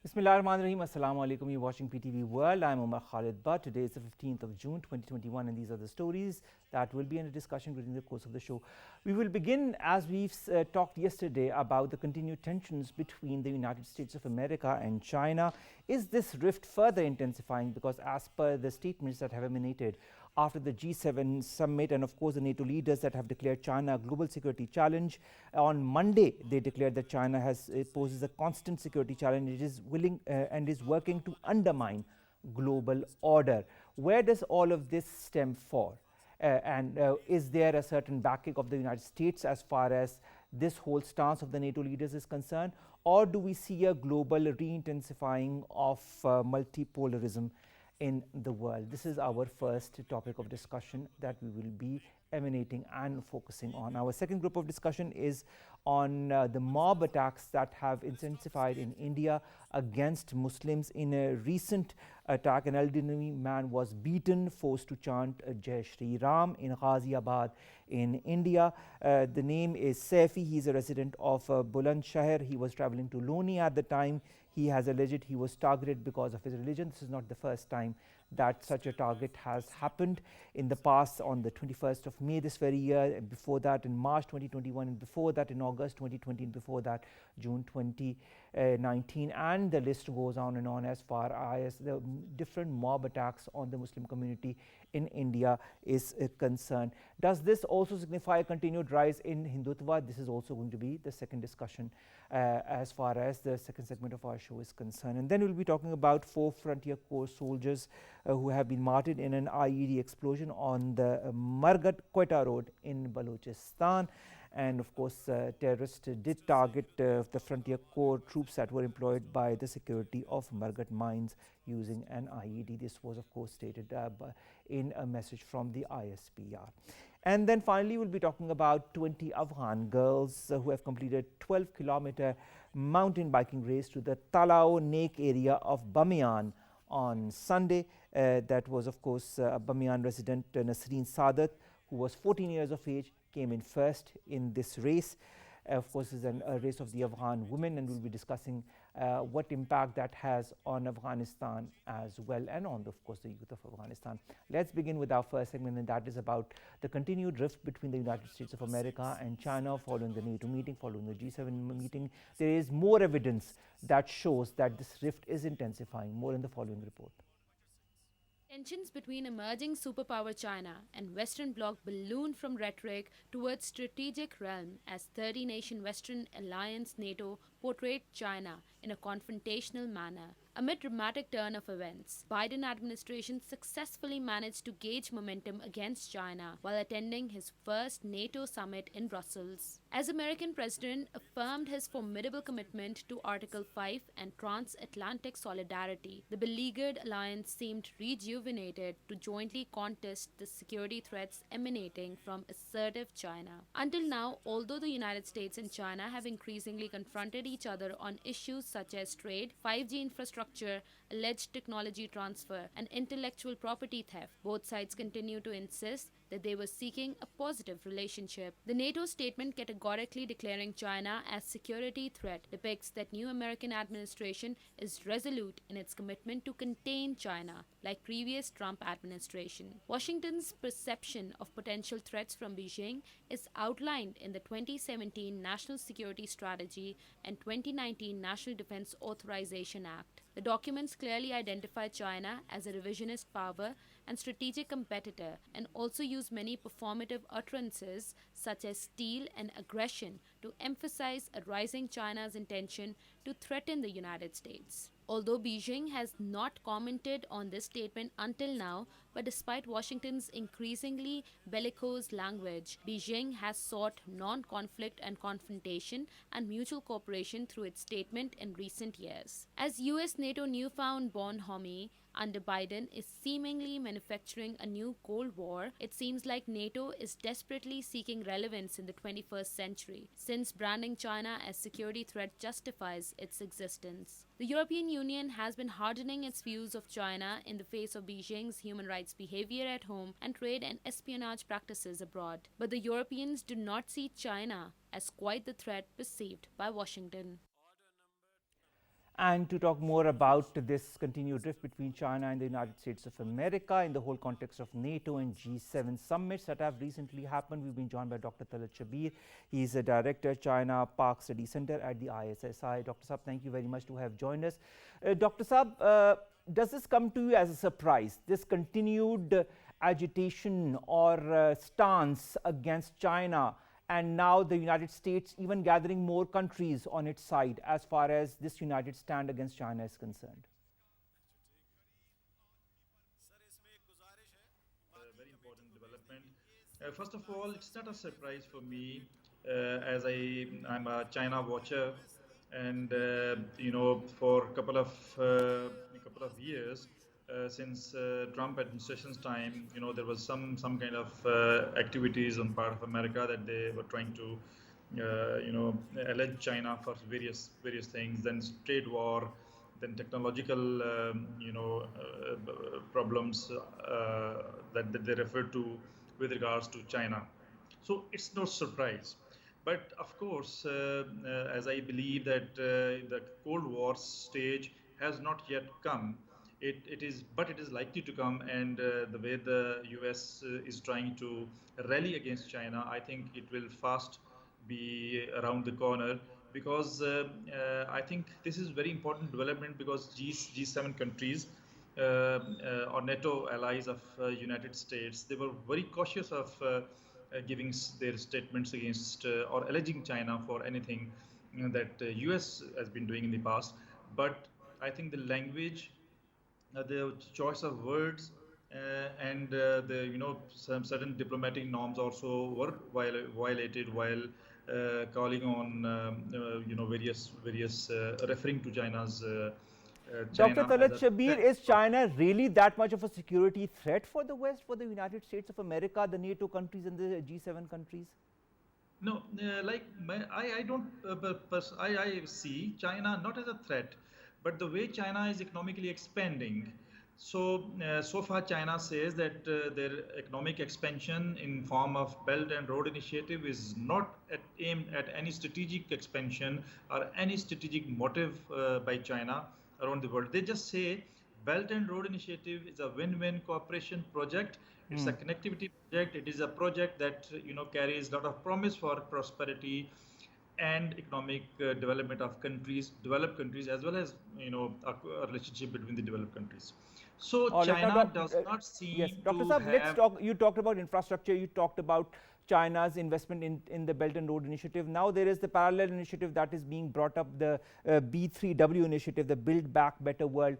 Bismillahirrahmanirrahim. Assalamu alaikum. You're watching PTV World. I'm Omar Khalid. But today is the 15th of June 2021, and these are the stories that will be in a discussion during the course of the show. We will begin, as we've talked yesterday, about the continued tensions between the United States of America and China. Is this rift further intensifying? Because as per the statements that have emanated after the G7 summit and of course the NATO leaders that have declared China a global security challenge. On Monday, they declared that China poses a constant security challenge. It is willing and is working to undermine global order. Where does all of this stem for? And is there a certain backing of the United States as far as this whole stance of the NATO leaders is concerned? Or do we see a global re-intensifying of multipolarism in the world? This is our first topic of discussion that we will be emanating and focusing on. Our second group of discussion is on the mob attacks that have intensified in India against Muslims. In a recent attack, an elderly man was beaten, forced to chant Jai Shri Ram in Ghaziabad in India. The name is Saifi. He is a resident of Bulandshahr. He was traveling to Loni at the time. He has alleged he was targeted because of his religion. This is not the first time that such a target has happened. In the past, on the 21st of May this very year, and before that in March 2021, and before that in August 2020, and before that June 2019, and the list goes on and on as far as the different mob attacks on the Muslim community in India is concerned. Does this also signify a continued rise in Hindutva? This is also going to be the second discussion as far as the second segment of our show is concerned. And then we'll be talking about 4 Frontier Corps soldiers who have been martyred in an IED explosion on the Margat-Quetta road in Balochistan. And of course, terrorists did target the Frontier Corps troops that were employed by the security of Margat mines using an IED. This was of course stated in a message from the ISPR. And then finally, we'll be talking about 20 Afghan girls who have completed 12-kilometer mountain biking race to the Talao Nek area of Bamiyan on Sunday. That was of course Bamiyan resident Nasreen Sadat, who was 14 years of age, came in first in this race. Of course, it's a race of the Afghan women, and we'll be discussing what impact that has on Afghanistan as well, and on, of course, the youth of Afghanistan. Let's begin with our first segment, and that is about the continued rift between the United States of America and China following the NATO meeting, following the G7 meeting. There is more evidence that shows that this rift is intensifying. More in the following report. Tensions between emerging superpower China and Western bloc balloon from rhetoric towards strategic realm as 30-nation Western alliance NATO portrayed China in a confrontational manner. Amid dramatic turn of events, Biden administration successfully managed to gauge momentum against China while attending his first NATO summit in Brussels. As American president affirmed his formidable commitment to Article 5 and transatlantic solidarity, the beleaguered alliance seemed rejuvenated to jointly contest the security threats emanating from assertive China. Until now, although the United States and China have increasingly confronted each other on issues such as trade, 5G infrastructure, alleged technology transfer, and intellectual property theft, both sides continue to insist that they were seeking a positive relationship. The NATO statement categorically declaring China as security threat depicts that new American administration is resolute in its commitment to contain China, like previous Trump administration. Washington's perception of potential threats from Beijing is outlined in the 2017 National Security Strategy and 2019 National Defense Authorization Act. The documents clearly identify China as a revisionist power and strategic competitor, and also use many performative utterances such as steel and aggression to emphasize a rising China's intention to threaten the United States. Although Beijing has not commented on this statement until now, but despite Washington's increasingly bellicose language, Beijing has sought non-conflict and confrontation and mutual cooperation through its statement in recent years. As US-NATO newfound bonhomie under Biden is seemingly manufacturing a new Cold War, it seems like NATO is desperately seeking relevance in the 21st century, since branding China as security threat justifies its existence. The European Union has been hardening its views of China in the face of Beijing's human rights behavior at home and trade and espionage practices abroad. But the Europeans do not see China as quite the threat perceived by Washington. and to talk more about this continued drift between China and the United States of America in the whole context of NATO and G7 summits that have recently happened. We've been joined by Dr. Talat Shabbir. He's a director, China Park Study Center at the ISSI. Dr. Saab, thank you very much to have joined us. Dr. Saab, does this come to you as a surprise, this continued agitation or stance against China, and now the United States even gathering more countries on its side as far as this united stand against China is concerned? Very important development. First of all, it's not a surprise for me, as I'm a China watcher, and for a couple of years since Trump administration's time, there was some kind of activities on part of America that they were trying to allege China for various things, then trade war, then technological problems that they refer to with regards to China. So it's no surprise. But of course, as I believe that the Cold War stage has not yet come, it is likely to come, and the way the US is trying to rally against China, I think it will fast be around the corner, because I think this is very important development, because G7 countries or NATO allies of United States, they were very cautious of giving their statements against or alleging China for anything that US has been doing in the past. But I think the language, the choice of words, and some certain diplomatic norms also were violated while calling on various referring to Dr. China as Talat a Shabbir, threat. is China really that much of a security threat for the West, for the United States of America, the NATO countries, and the G7 countries? No, I don't. I see China not as a threat, but the way China is economically expanding. So far, China says that their economic expansion in form of Belt and Road Initiative is not aimed at any strategic expansion or any strategic motive by China around the world. They just say Belt and Road Initiative is a win-win cooperation project. It's a connectivity project. It is a project that carries a lot of promise for prosperity and economic development of developed countries, as well as a relationship between the developed countries. So All right, now, China does not yes, seem Dr. to Saab, let's have. talk. You talked about infrastructure, you talked about China's investment in the Belt and Road Initiative. Now there is the parallel initiative that is being brought up, the B3W initiative, the Build Back Better World,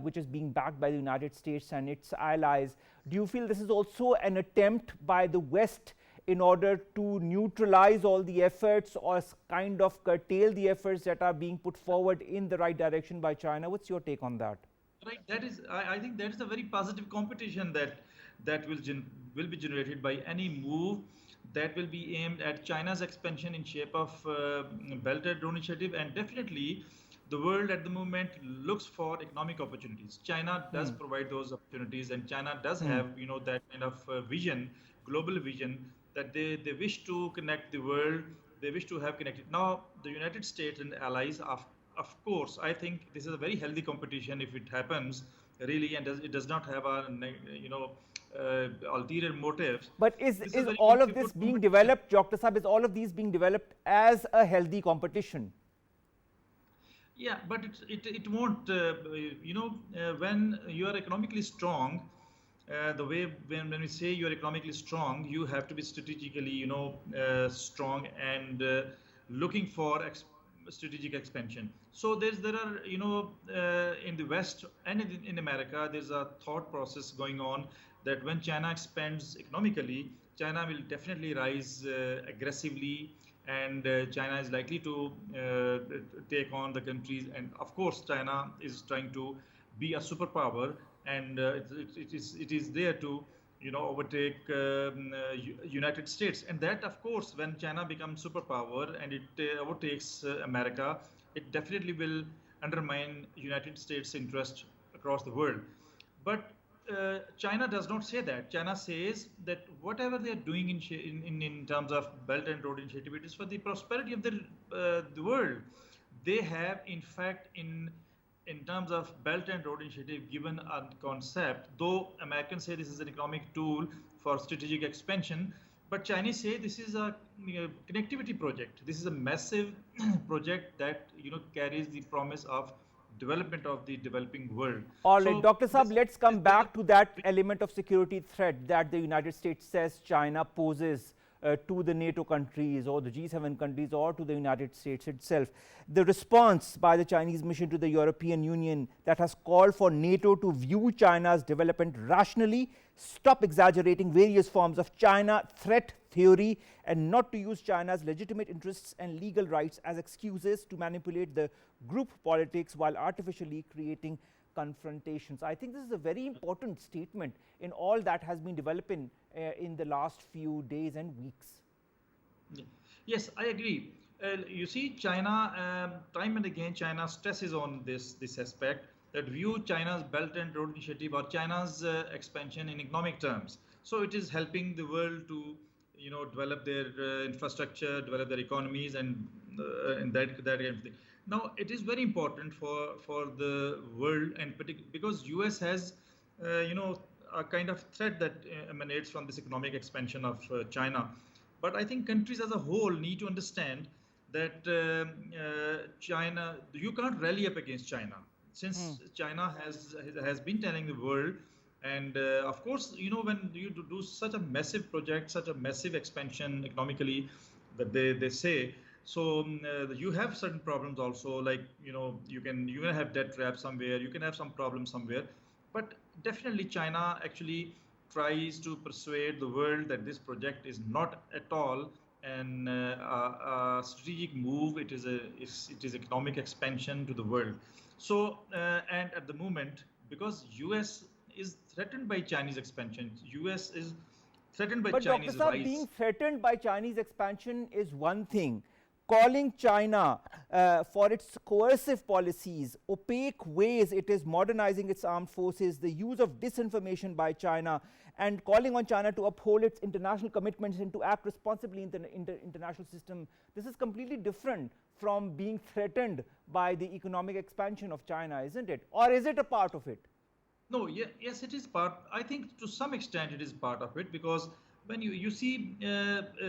which is being backed by the United States and its allies. Do you feel this is also an attempt by the West in order to neutralize all the efforts or kind of curtail the efforts that are being put forward in the right direction by China? What's your take on that? Right, I think that is a very positive competition that will be generated by any move that will be aimed at China's expansion in shape of Belt and Road Initiative, and definitely the world at the moment looks for economic opportunities. China does provide those opportunities, and China does have that kind of vision, global vision, that they wish to connect the world. They wish to have connected. Now the United States and allies, of course, I think this is a very healthy competition if it happens really, and it does not have a ulterior motives. But This is a is very all of good this being competition. developed, Dr. Saab, is all of these being developed as a healthy competition? Yeah, but it won't. When you are economically strong, the way when we say you are economically strong, you have to be strategically, strong and looking for strategic expansion. So there are, in the West and in America, there's a thought process going on that when China expands economically, China will definitely rise aggressively, and China is likely to take on the countries. And of course, China is trying to be a superpower, and it is there to overtake United States. And that, of course, when China becomes superpower and it overtakes America, it definitely will undermine United States' interest across the world. But China does not say that. China says that whatever they are doing in terms of Belt and Road Initiative, it is for the prosperity of the world. they have, in fact, in terms of Belt and Road Initiative, given a concept, though Americans say this is an economic tool for strategic expansion, but Chinese say this is a connectivity project. This is a massive project that carries the promise of development of the developing world. All right, So Dr. Saab, let's come this back to that element of security threat that the United States says China poses to the NATO countries or the G7 countries or to the United States itself. The response by the Chinese mission to the European Union that has called for NATO to view China's development rationally, stop exaggerating various forms of China threat theory, and not to use China's legitimate interests and legal rights as excuses to manipulate the group politics while artificially creating confrontations. I think this is a very important statement in all that has been developing in the last few days and weeks. Yes, I agree. You see, China, time and again, China stresses on this aspect, that view China's Belt and Road Initiative or China's expansion in economic terms. So it is helping the world to develop their infrastructure, develop their economies, and that kind of thing. Now, it is very important for the world, and because US has a kind of threat that emanates from this economic expansion of China. But I think countries as a whole need to understand that China, you can't rally up against China, since China has been telling the world. And of course, when you do such a massive project, such a massive expansion economically, that they say, so you have certain problems also, like you can have debt trap somewhere, you can have some problems somewhere, but definitely China actually tries to persuade the world that this project is not at all an a strategic move. It is economic expansion to the world. So and at the moment, because US is threatened by Chinese expansion, US is threatened by Chinese Dr. Saab, rise. being threatened by Chinese expansion is one thing. Calling China for its coercive policies, opaque ways it is modernizing its armed forces, the use of disinformation by China, and calling on China to uphold its international commitments and to act responsibly in the international system. This is completely different from being threatened by the economic expansion of China, isn't it? Or is it a part of it? No, yes, it is part. I think to some extent it is part of it, because when you see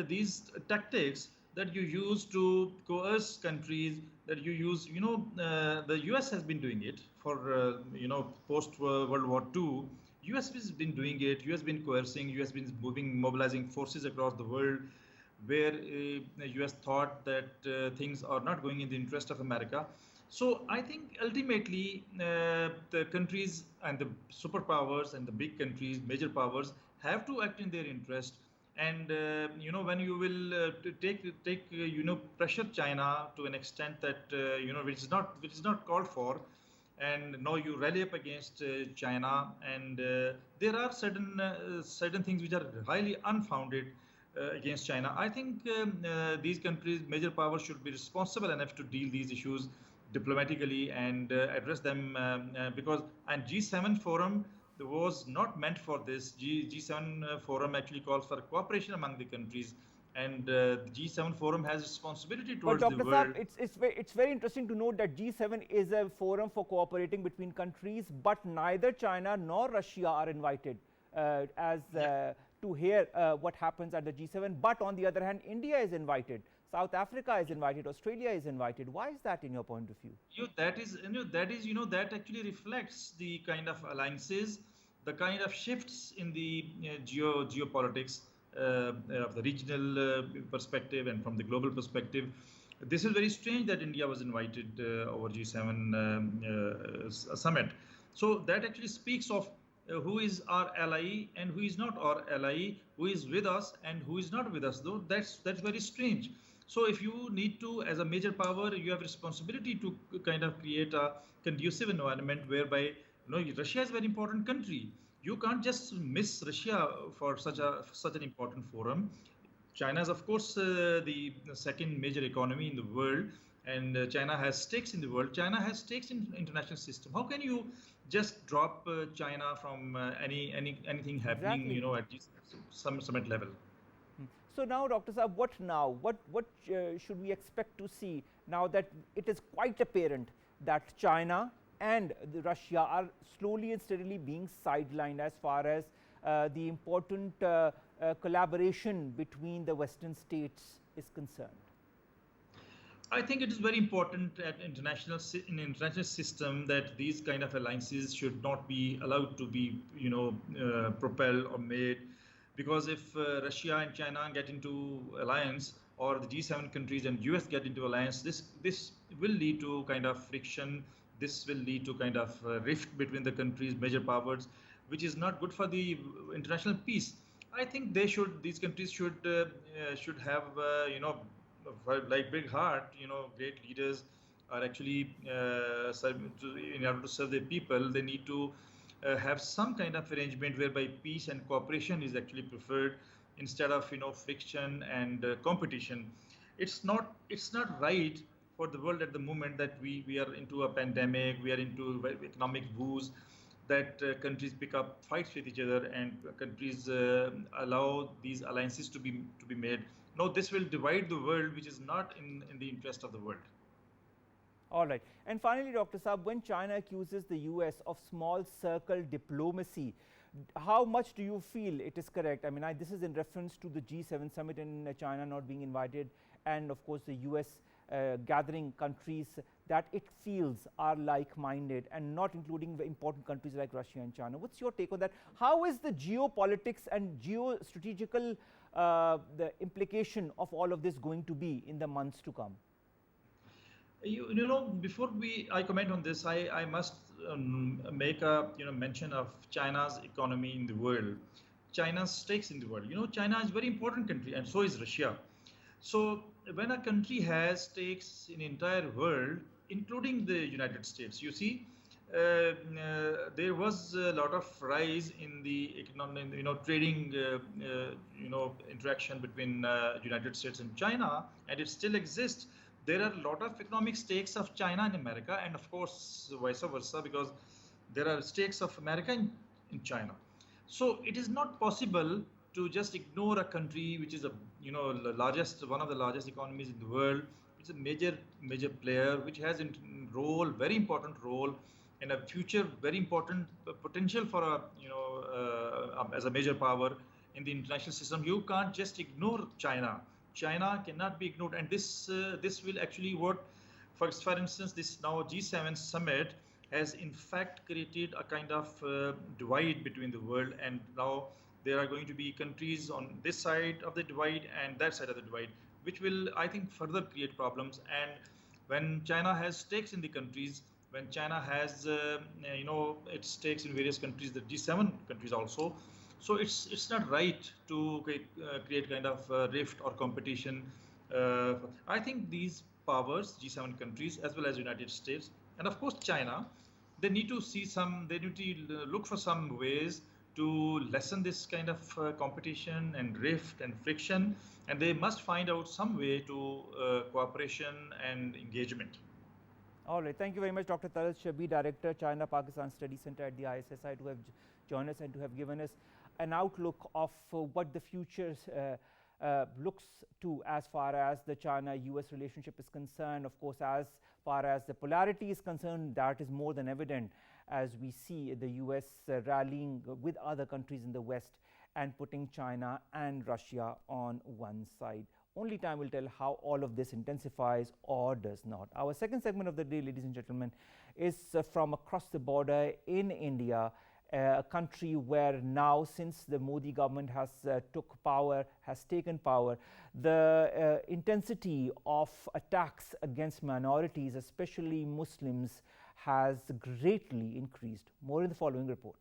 these tactics that you use to coerce countries, that you use, the US has been doing it for, post World War II. US has been doing it. US has been coercing. US has been mobilizing forces across the world, where the US thought that things are not going in the interest of America. So I think ultimately the countries and the superpowers and the big countries, major powers, have to act in their interest. And when you will pressure China to an extent that which is not called for, and now you rally up against China, and there are certain things which are highly unfounded against China. I think these countries, major powers, should be responsible enough to deal these issues diplomatically and address them, because G7 forum was not meant for this. G7 forum actually calls for cooperation among the countries, and the G7 forum has responsibility towards but the Dr. world. Saab, it's very interesting to note that G7 is a forum for cooperating between countries, but neither China nor Russia are invited to hear what happens at the G7. But on the other hand, India is invited. South Africa is invited, Australia is invited. Why is that in your point of view? That actually reflects the kind of alliances, the kind of shifts in the geopolitics of the regional perspective and from the global perspective. This is very strange that India was invited over G7 summit. So that actually speaks of who is our ally and who is not our ally, who is with us and who is not with us. Though that's very strange. So if you need to, as a major power, you have responsibility to kind of create a conducive environment whereby, Russia is a very important country. You can't just miss Russia for such an important forum. China is, of course, the second major economy in the world, and China has stakes in the world. China has stakes in international system. How can you just drop China from anything happening, Exactly. at some summit level? So now, Dr. Saab, what now? What should we expect to see now that it is quite apparent that China and Russia are slowly and steadily being sidelined as far as the important collaboration between the Western states is concerned? I think it is very important in international system that these kind of alliances should not be allowed to be, propelled or made, because if Russia and China get into alliance, or the G7 countries and US get into alliance, this will lead to kind of friction. This will lead to kind of rift between the countries, major powers, which is not good for the international peace. I think these countries should have, like big heart, great leaders are actually in order to serve their people, they need to have some kind of arrangement whereby peace and cooperation is actually preferred instead of friction and competition. It's not right for the world at the moment that we are into a pandemic, we are into economic woes, that countries pick up fights with each other, and countries allow these alliances to be made. No, this will divide the world, which is not in the interest of the world. All right. And finally, Dr. Saab, when China accuses the US of small circle diplomacy, how much do you feel it is correct? I mean, this is in reference to the G7 summit in China not being invited, and of course the US gathering countries that it feels are like-minded and not including important countries like Russia and China. What's your take on that? How is the geopolitics and geostrategical the implication of all of this going to be in the months to come? Before I comment on this, I must make a mention of China's economy in the world, China's stakes in the world. China is a very important country, and so is Russia. So when a country has stakes in the entire world, including the United States, you see, there was a lot of rise in the economic, trading, interaction between United States and China, and it still exists. There are a lot of economic stakes of China and America, and of course vice versa, because there are stakes of America in China. So it is not possible to just ignore a country which is one of the largest economies in the world. It's a major player which has a very important role, and a future very important potential for as a major power in the international system. You can't just ignore China. China cannot be ignored, and this will actually work. For instance, this now G7 summit has in fact created a kind of divide between the world, and now there are going to be countries on this side of the divide and that side of the divide, which will, I think, further create problems. And when China has stakes in the countries, when China has its stakes in various countries, the G7 countries also, so it's not right to create kind of rift or competition. I think these powers, G7 countries, as well as United States, and of course China, they need to look for some ways to lessen this kind of competition and rift and friction, and they must find out some way to cooperation and engagement. All right. Thank you very much, Dr. Talat Shabbir, Director, China-Pakistan Study Center at the ISSI, to have joined us and to have given us an outlook of what the future looks to as far as the China-US relationship is concerned. Of course, as far as the polarity is concerned, that is more than evident as we see the US rallying with other countries in the West and putting China and Russia on one side. Only time will tell how all of this intensifies or does not. Our second segment of the day, ladies and gentlemen, is from across the border in India, a country where now, since the Modi government has taken power, the intensity of attacks against minorities, especially Muslims, has greatly increased. More in the following report.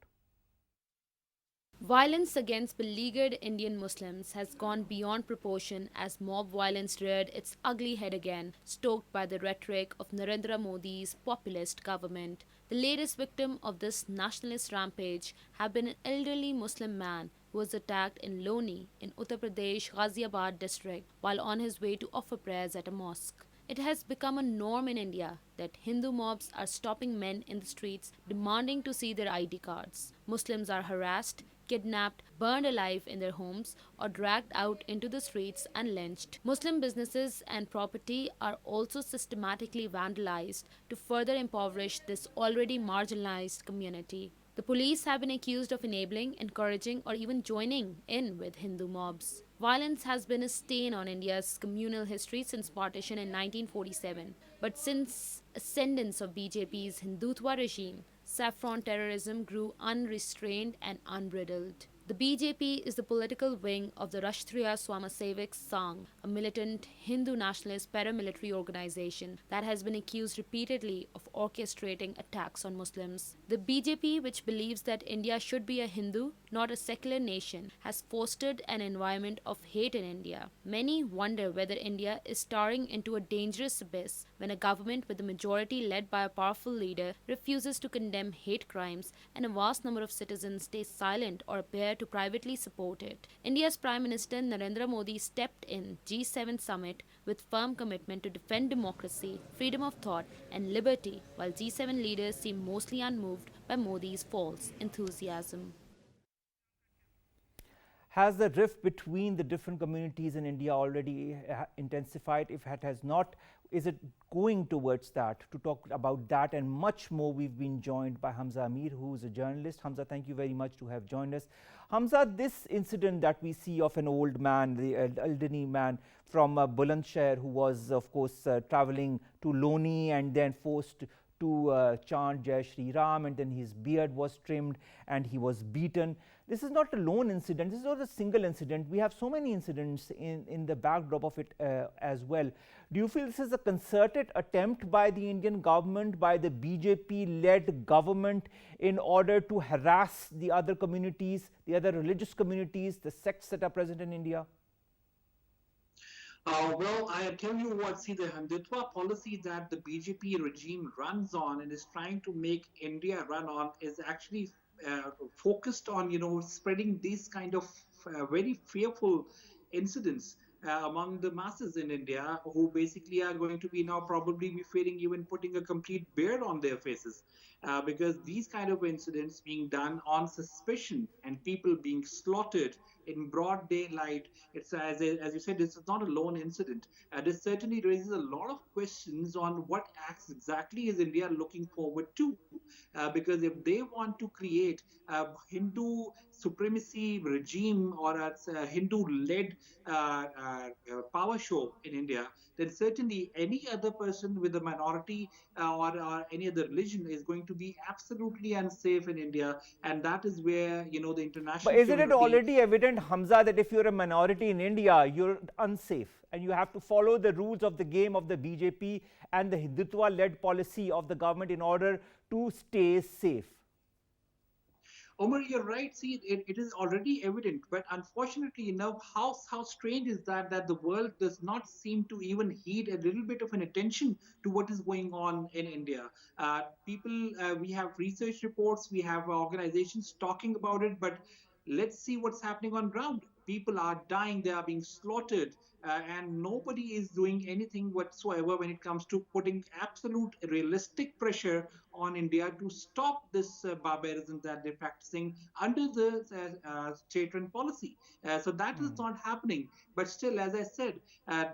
Violence against beleaguered Indian Muslims has gone beyond proportion as mob violence reared its ugly head again, stoked by the rhetoric of Narendra Modi's populist government. The latest victim of this nationalist rampage have been an elderly Muslim man who was attacked in Loni in Uttar Pradesh Ghaziabad district while on his way to offer prayers at a mosque. It has become a norm in India that Hindu mobs are stopping men in the streets demanding to see their ID cards. Muslims are harassed, kidnapped, burned alive in their homes, or dragged out into the streets and lynched. Muslim businesses and property are also systematically vandalized to further impoverish this already marginalized community. The police have been accused of enabling, encouraging, or even joining in with Hindu mobs. Violence has been a stain on India's communal history since partition in 1947. But since ascendance of BJP's Hindutva regime, saffron terrorism grew unrestrained and unbridled. The BJP is the political wing of the Rashtriya Swamasevak Sangh, a militant Hindu nationalist paramilitary organization that has been accused repeatedly of orchestrating attacks on Muslims. The BJP, which believes that India should be a Hindu, not a secular nation, has fostered an environment of hate in India. Many wonder whether India is staring into a dangerous abyss when a government with a majority led by a powerful leader refuses to condemn hate crimes and a vast number of citizens stay silent or appear to privately support it. India's Prime Minister Narendra Modi stepped in G7 summit with firm commitment to defend democracy, freedom of thought and liberty, while G7 leaders seem mostly unmoved by Modi's false enthusiasm. Has the rift between the different communities in India already intensified? If it has not, is it going towards that? To talk about that and much more, we've been joined by Hamza Ameer, who is a journalist. Hamza, thank you very much to have joined us. Hamza, this incident that we see of an old man, the elderly man from Bulandshahr, who was, of course, traveling to Loni and then forced to chant Jai Shri Ram, and then his beard was trimmed and he was beaten. This is not a lone incident, this is not a single incident. We have so many incidents in the backdrop of it as well. Do you feel this is a concerted attempt by the Indian government, by the BJP-led government, in order to harass the other communities, the other religious communities, the sects that are present in India? Well, I tell you what, see, the Hindutva policy that the BJP regime runs on and is trying to make India run on is actually focused on, spreading these kind of very fearful incidents among the masses in India, who basically are going to be now probably be fearing even putting a complete beard on their faces. Because these kind of incidents being done on suspicion and people being slaughtered in broad daylight, it's as you said, this is not a lone incident. This certainly raises a lot of questions on what acts exactly is India looking forward to. Because if they want to create a Hindu supremacy regime or a Hindu-led power show in India, then certainly any other person with a minority or any other religion is going to be absolutely unsafe in India. And that is where, the But international isn't it community... already evident, Hamza, that if you're a minority in India, you're unsafe and you have to follow the rules of the game of the BJP and the Hindutva-led policy of the government in order to stay safe? Omar, you're right. See, it is already evident, but unfortunately, how strange is that the world does not seem to even heed a little bit of an attention to what is going on in India. We have research reports, we have organizations talking about it, but let's see what's happening on ground. People are dying, they are being slaughtered, and nobody is doing anything whatsoever when it comes to putting absolute realistic pressure on India to stop this barbarism that they're practicing under the state-run policy. So that is not happening. But still, as I said,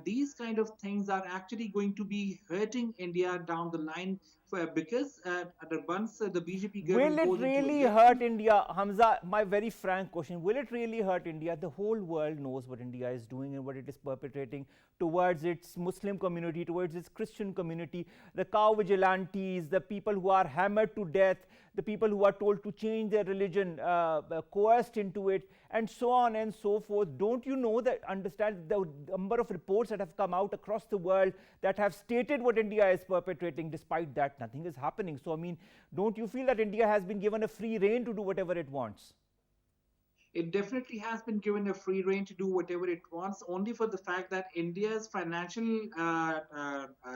these kind of things are actually going to be hurting India down the line, because once the BJP government Will it goes into really hurt India? Hamza, my very frank question, will it really hurt India? The whole world knows what India is doing and what it is perpetrating towards its Muslim community, towards its Christian community, the cow vigilantes, the people who are hammered to death, the people who are told to change their religion, coerced into it, and so on and so forth. Don't you know that, understand the number of reports that have come out across the world that have stated what India is perpetrating? Despite that, nothing is happening. So, I mean, don't you feel that India has been given a free rein to do whatever it wants? It definitely has been given a free rein to do whatever it wants, only for the fact that India's financial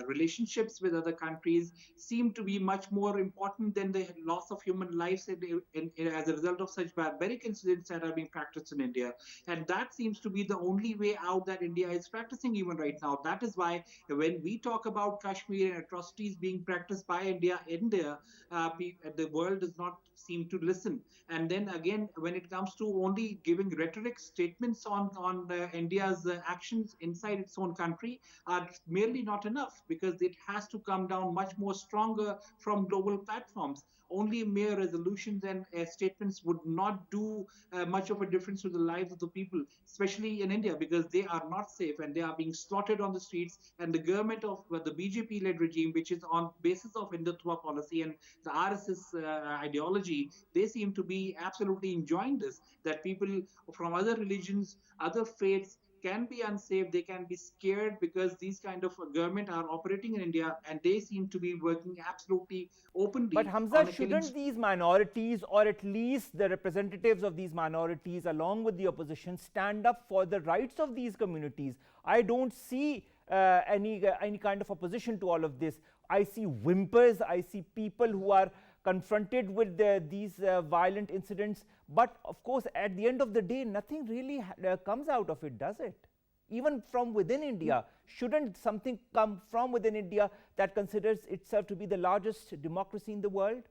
relationships with other countries seem to be much more important than the loss of human lives as a result of such barbaric incidents that are being practiced in India. And that seems to be the only way out that India is practicing even right now. That is why when we talk about Kashmir and atrocities being practiced by India, the world does not seem to listen. And then again, when it comes to only giving rhetoric statements on India's actions inside its own country, are merely not enough, because it has to come down much more stronger from global platforms. Only mere resolutions and statements would not do much of a difference to the lives of the people, especially in India, because they are not safe and they are being slaughtered on the streets. And the government of the BJP-led regime, which is on basis of Hindutva policy and the RSS ideology, they seem to be absolutely enjoying this. That people from other religions, other faiths can be unsafe, they can be scared, because these kind of government are operating in India, and they seem to be working absolutely But openly Hamza, on a killing. shouldn't these minorities, or at least the representatives of these minorities, along with the opposition, stand up for the rights of these communities? I don't see any kind of opposition to all of this. I see whimpers, I see people who are confronted with these violent incidents. But of course, at the end of the day, nothing really comes out of it, does it? Even from within India, shouldn't something come from within India that considers itself to be the largest democracy in the world?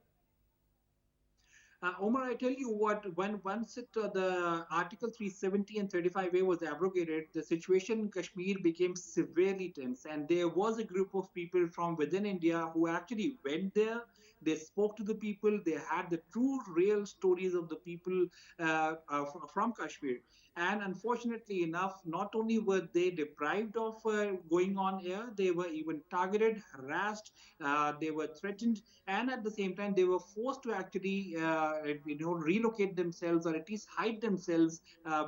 Omar, I tell you what, when once the Article 370 and 35A was abrogated, the situation in Kashmir became severely tense. And there was a group of people from within India who actually went there. They spoke to the people. They had the true, real stories of the people from Kashmir. And unfortunately enough, not only were they deprived of going on air, they were even targeted, harassed, they were threatened, and at the same time they were forced to actually relocate themselves, or at least hide themselves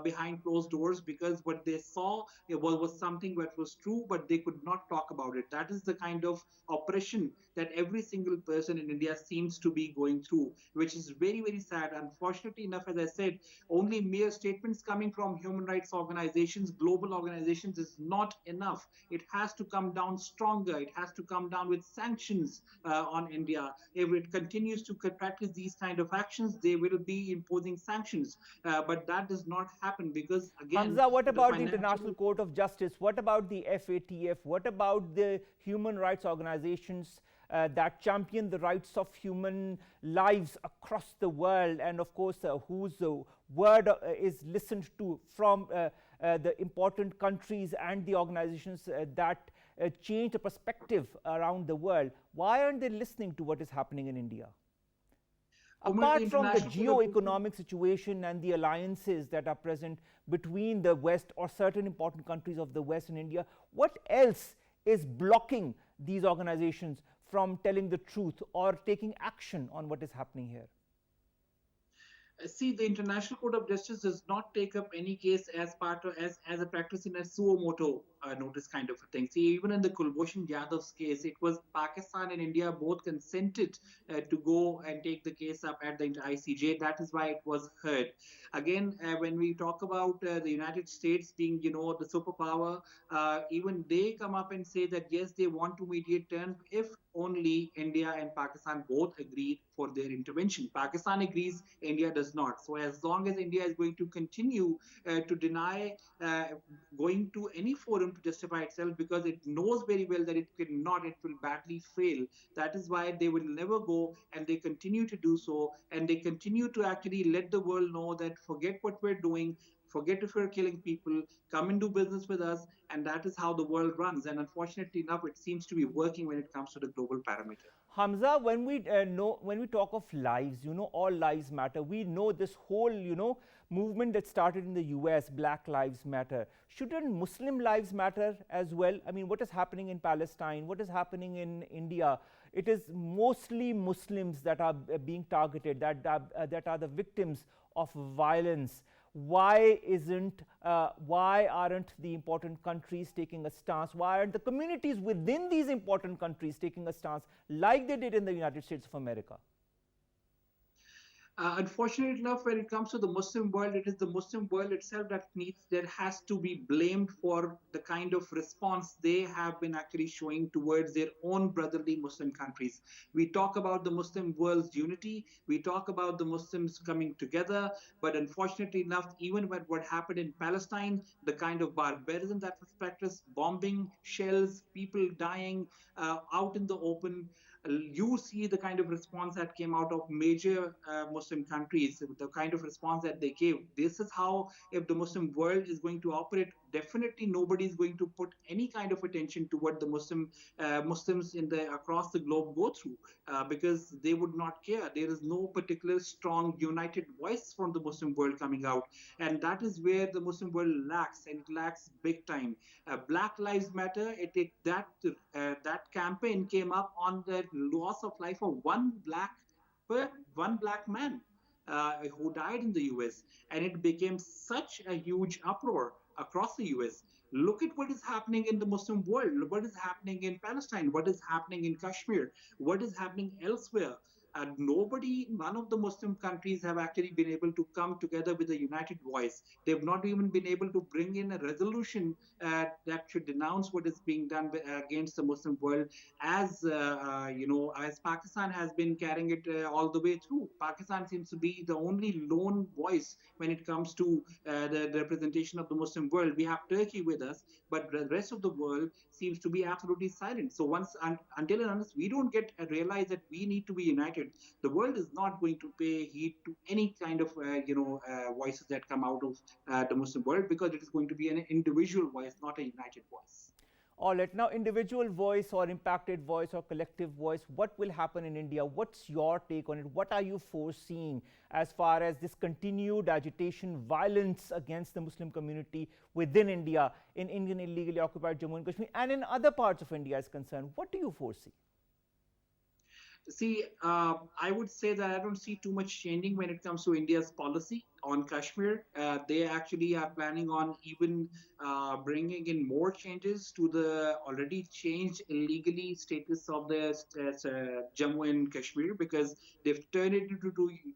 behind closed doors, because what they saw was something that was true, but they could not talk about it. That is the kind of oppression that every single person in India seems to be going through, which is very, very sad. Unfortunately enough, as I said, only mere statements coming from human rights organizations, global organizations, is not enough. It has to come down stronger. It has to come down with sanctions on India. If it continues to practice these kind of actions, they will be imposing sanctions. But that does not happen, because again, Hamza, what the about the International financial. Court of Justice? What about the FATF? What about the human rights organizations that champion the rights of human lives across the world, and of course whose word is listened to from the important countries and the organizations that change the perspective around the world? Why aren't they listening to what is happening in India? Omar, the Apart from the International Court of geo-economic situation and the alliances that are present between the West or certain important countries of the West and India, what else is blocking these organizations from telling the truth or taking action on what is happening here? See, the International Court of Justice does not take up any case as part of as a practice in a suo moto notice kind of a thing. See, even in the Kulbhushan Yadav's case, it was Pakistan and India both consented to go and take the case up at the ICJ. That is why it was heard. Again, when we talk about the United States being, the superpower, even they come up and say that yes, they want to mediate terms if only India and Pakistan both agreed for their intervention. Pakistan agrees, India does not. So as long as India is going to continue to deny going to any forum to justify itself, because it knows very well that it cannot, it will badly fail. That is why they will never go, and they continue to do so, and they continue to actually let the world know that forget what we're doing, forget if we're killing people, come and do business with us. And that is how the world runs. And unfortunately enough, it seems to be working when it comes to the global parameter. Hamza, when we talk of lives, all lives matter. We know this whole, movement that started in the US, Black Lives Matter. Shouldn't Muslim lives matter as well? I mean, what is happening in Palestine? What is happening in India? It is mostly Muslims that are being targeted, that are the victims of violence. Why aren't the important countries taking a stance? Why aren't the communities within these important countries taking a stance like they did in the United States of America? Unfortunately enough, when it comes to the Muslim world, it is the Muslim world itself that has to be blamed for the kind of response they have been actually showing towards their own brotherly Muslim countries. We talk about the Muslim world's unity, we talk about the Muslims coming together, but unfortunately enough, even when what happened in Palestine, the kind of barbarism that was practiced, bombing, shells, people dying out in the open, you see the kind of response that came out of major Muslim countries, the kind of response that they gave. This is how, if the Muslim world is going to operate, definitely nobody is going to put any kind of attention to what the Muslims in the across the globe go through, because they would not care. There is no particular strong, united voice from the Muslim world coming out, and that is where the Muslim world lacks, and it lacks big time. Black Lives Matter. That campaign came up on the loss of life of one black man who died in the U.S., and it became such a huge uproar across the U.S. Look at what is happening in the Muslim world. What is happening in Palestine? What is happening in Kashmir? What is happening elsewhere? And none of the Muslim countries have actually been able to come together with a united voice. They've not even been able to bring in a resolution that should denounce what is being done against the Muslim world, as Pakistan has been carrying it all the way through. Pakistan seems to be the only lone voice when it comes to the representation of the Muslim world. We have Turkey with us, but the rest of the world seems to be absolutely silent. So until and unless we don't get realize that we need to be united, the world is not going to pay heed to any kind of voices that come out of the Muslim world, because it is going to be an individual voice, not a united voice. All right, now individual voice or impacted voice or collective voice, what will happen in India? What's your take on it? What are you foreseeing as far as this continued agitation, violence against the Muslim community within India, in Indian illegally occupied Jammu and Kashmir, and in other parts of India is concerned? What do you foresee? See, I would say that I don't see too much changing when it comes to India's policy on Kashmir. They actually are planning on even bringing in more changes to the already changed illegally status of the Jammu and Kashmir, because they've turned it into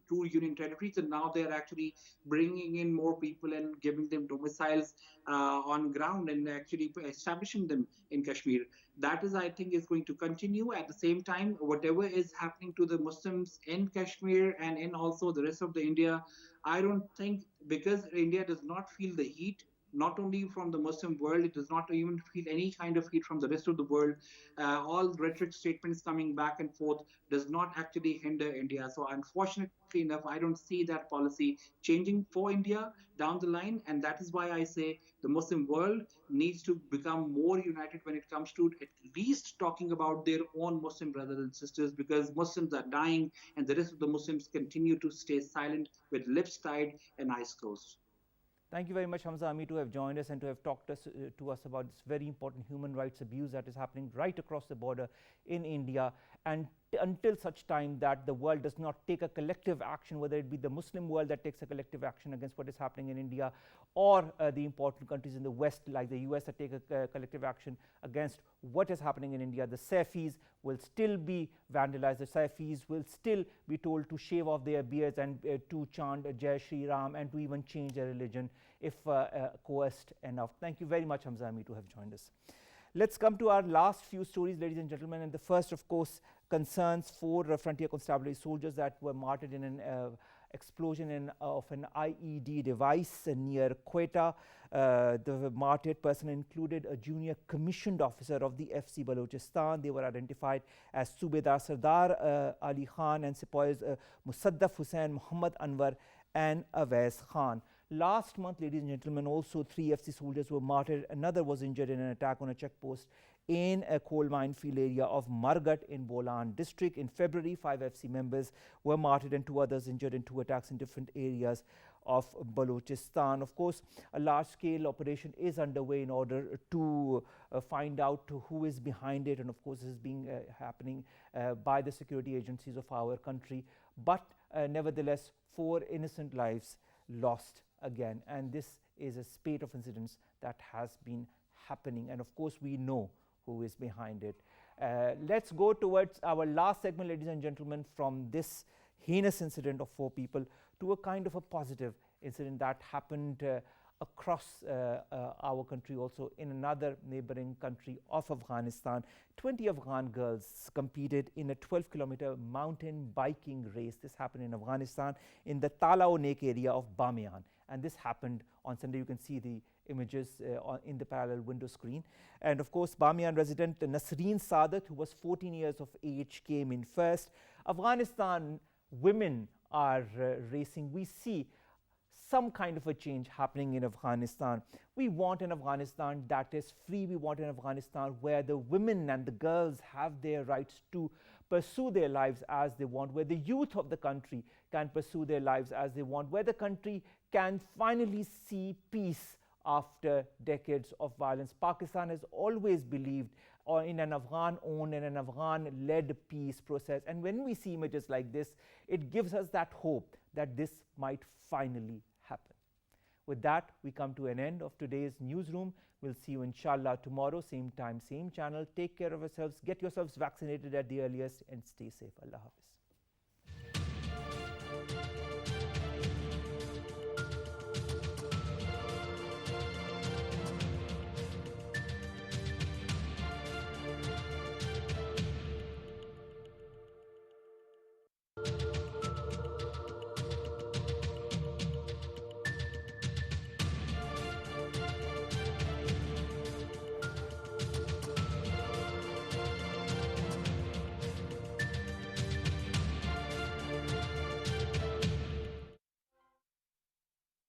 two union territories, and now they're actually bringing in more people and giving them domiciles on ground and actually establishing them in Kashmir. That is, I think, is going to continue. At the same time, whatever is happening to the Muslims in Kashmir and in also the rest of the India, I don't think, because India does not feel the heat, not only from the Muslim world, it does not even feel any kind of heat from the rest of the world. All rhetoric statements coming back and forth does not actually hinder India. So unfortunately enough, I don't see that policy changing for India down the line. And that is why I say the Muslim world needs to become more united when it comes to at least talking about their own Muslim brothers and sisters, because Muslims are dying and the rest of the Muslims continue to stay silent with lips tied and eyes closed. Thank you very much, Hamza, Ameer, to have joined us and to have talked to us about this very important human rights abuse that is happening right across the border in India. And until such time that the world does not take a collective action, whether it be the Muslim world that takes a collective action against what is happening in India, or the important countries in the West like the US that take a collective action against what is happening in India, the Saifis will still be vandalized. The Saifis will still be told to shave off their beards and to chant Jai Shri Ram and to even change their religion if coerced enough. Thank you very much, Hamza, Ameer, to have joined us. Let's come to our last few stories, ladies and gentlemen. And the first, of course, concerns four frontier constabulary soldiers that were martyred in an explosion of an IED device near Quetta. The martyred person included a junior commissioned officer of the FC Balochistan. They were identified as Subedar Sardar Ali Khan and Sepoys Musaddaf Hussain, Muhammad Anwar and Awais Khan. Last month, ladies and gentlemen, also 3 FC soldiers were martyred. Another was injured in an attack on a checkpost in a coal mine field area of Margat in Bolan district. In February, 5 FC members were martyred and 2 others injured in 2 attacks in different areas of Balochistan. Of course, a large-scale operation is underway in order to find out who is behind it, and of course, this is being happening by the security agencies of our country. But nevertheless, 4 innocent lives lost again, and this is a spate of incidents that has been happening, and of course we know who is behind it. Let's go towards our last segment, ladies and gentlemen, from this heinous incident of 4 people to a kind of a positive incident that happened across our country, also in another neighboring country of Afghanistan. 20 Afghan girls competed in a 12-kilometer mountain biking race. This happened in Afghanistan in the Talat area of Bamiyan, and this happened on Sunday. You can see the images in the parallel window screen. And of course, Bamiyan resident Nasreen Sadat, who was 14 years of age, came in first. Afghanistan women are racing. We see some kind of a change happening in Afghanistan. We want an Afghanistan that is free. We want an Afghanistan where the women and the girls have their rights to pursue their lives as they want, where the youth of the country can pursue their lives as they want, where the country can finally see peace after decades of violence. Pakistan has always believed in an Afghan-owned and an Afghan-led peace process. And when we see images like this, it gives us that hope that this might finally happen. With that, we come to an end of today's newsroom. We'll see you inshallah tomorrow, same time, same channel. Take care of yourselves, get yourselves vaccinated at the earliest, and stay safe. Allah Hafiz.